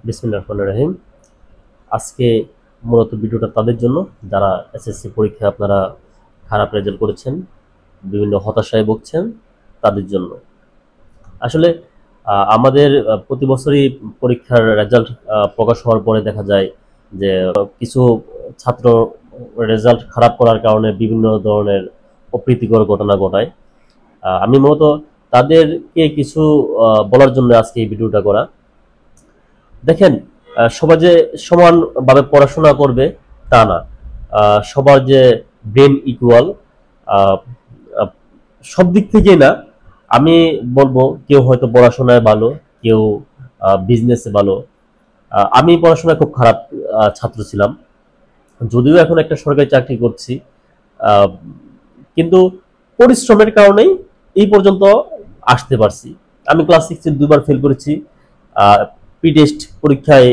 বিসমিল্লাহির রহমানির রহিম। আজকে মূলত ভিডিওটা তাদের জন্য যারা এসএসসি পরীক্ষায় আপনারা খারাপ রেজাল্ট করেছেন, বিভিন্ন হতাশায় ভুগছেন, তাদের জন্য। আসলে আমাদের প্রতি বছরই পরীক্ষার রেজাল্ট প্রকাশ হওয়ার পরে দেখা যায় যে কিছু ছাত্র রেজাল্ট খারাপ করার কারণে বিভিন্ন ধরনের অপ্রীতিকর ঘটনা ঘটায়। আমি মূলত তাদেরকে কিছু বলার জন্য আজকে এই ভিডিওটা করা। দেখেন, সবাই যে সমানভাবে পড়াশোনা করবে তা না। সবার যে ব্রেন ইকুয়াল সব দিক থেকেই না। আমি বলবো কেউ হয়তো পড়াশোনায় ভালো, কেউ বিজনেসে ভালো। আমি পড়াশোনায় খুব খারাপ ছাত্র ছিলাম, যদিও এখন একটা সরকারি চাকরি করছি, কিন্তু পরিশ্রমের কারণেই এই পর্যন্ত আসতে পারছি। আমি ক্লাস 6 দুবার ফেল করেছি, প্রি টেস্ট পরীক্ষায়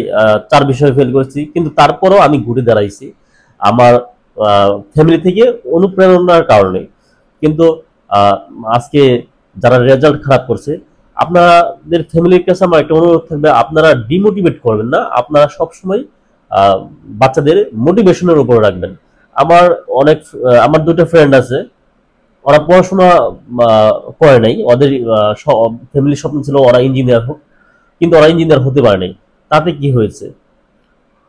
4 বিষয়ে ফেল করেছি, কিন্তু তারপরও আমি ঘুরে দাঁড়াইছি আমার ফ্যামিলি থেকে অনুপ্রেরণার কারণে। কিন্তু আজকে যারা রেজাল্ট খারাপ করছে, আপনাদের ফ্যামিলির কাছে আমার একটা অনুরোধ থাকবে, আপনারা ডিমোটিভেট করবেন না, আপনারা সবসময় বাচ্চাদের মোটিভেশনের উপর রাখবেন। আমার দুটো ফ্রেন্ড আছে, ওরা পড়াশোনা করে নাই, ওদের ফ্যামিলির স্বপ্ন ছিল ওরা ইঞ্জিনিয়ার হোক, কিন্তু ওরা ইঞ্জিনিয়ার হতে পারে নাই। তাতে কি হয়েছে,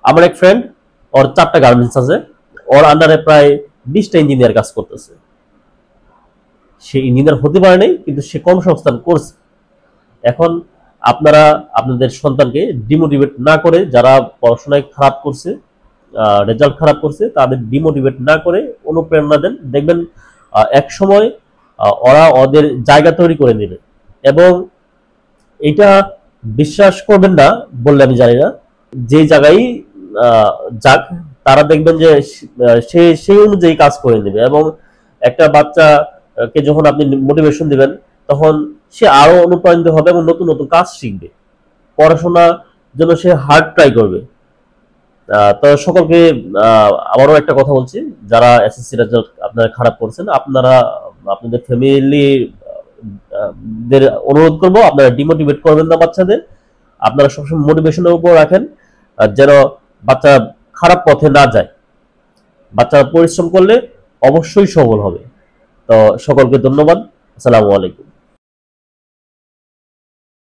আমার এক ফ্রেন্ড, ওর 4টা গার্মেন্টস আছে, ওর আন্ডারে প্রায় 20টা ইঞ্জিনিয়ার কাজ করতেছে। সে ইঞ্জিনিয়ার হতে পারে নাই, কিন্তু সে কর্মসংস্থান করছে। এখন আপনারা আপনাদের সন্তানকে ডিমোটিভেট না করে, যারা পড়াশোনায় খারাপ করছে, রেজাল্ট খারাপ করছে, তাদের ডিমোটিভেট না করে অনুপ্রেরণা দেন। দেখবেন এক সময় ওরা ওদের জায়গা তৈরি করে নেবে। এবং এটা বিশ্বাস করবেন না বললে আমি জানি না, যে জায়গায় যাক, তারা দেখবেন যে সে সেই অনুযায়ী কাজ করে নেবে। এবং একটা বাচ্চাকে যখন আপনি মোটিভেশন দিবেন, তখন সে আরো অনুপ্রাণিত হবে এবং নতুন নতুন কাজ শিখবে, পড়াশোনার জন্য সে হার্ড ট্রাই করবে। তো সকলকে আবারও একটা কথা বলছি, যারা এসএসসি রেজাল্ট আপনারা খারাপ করছেন, আপনারা আপনাদের ফ্যামিলি দের অনুরোধ করবো, আপনারা ডিমোটিভেট করবেন না বাচ্চাদের। আপনারা সবসময় মোটিভেশনের উপর রাখেন, যেন বাচ্চা খারাপ পথে না যায়। বাচ্চারা পরিশ্রম করলে অবশ্যই সফল হবে। তো সকলকে ধন্যবাদ। আসসালামু আলাইকুম।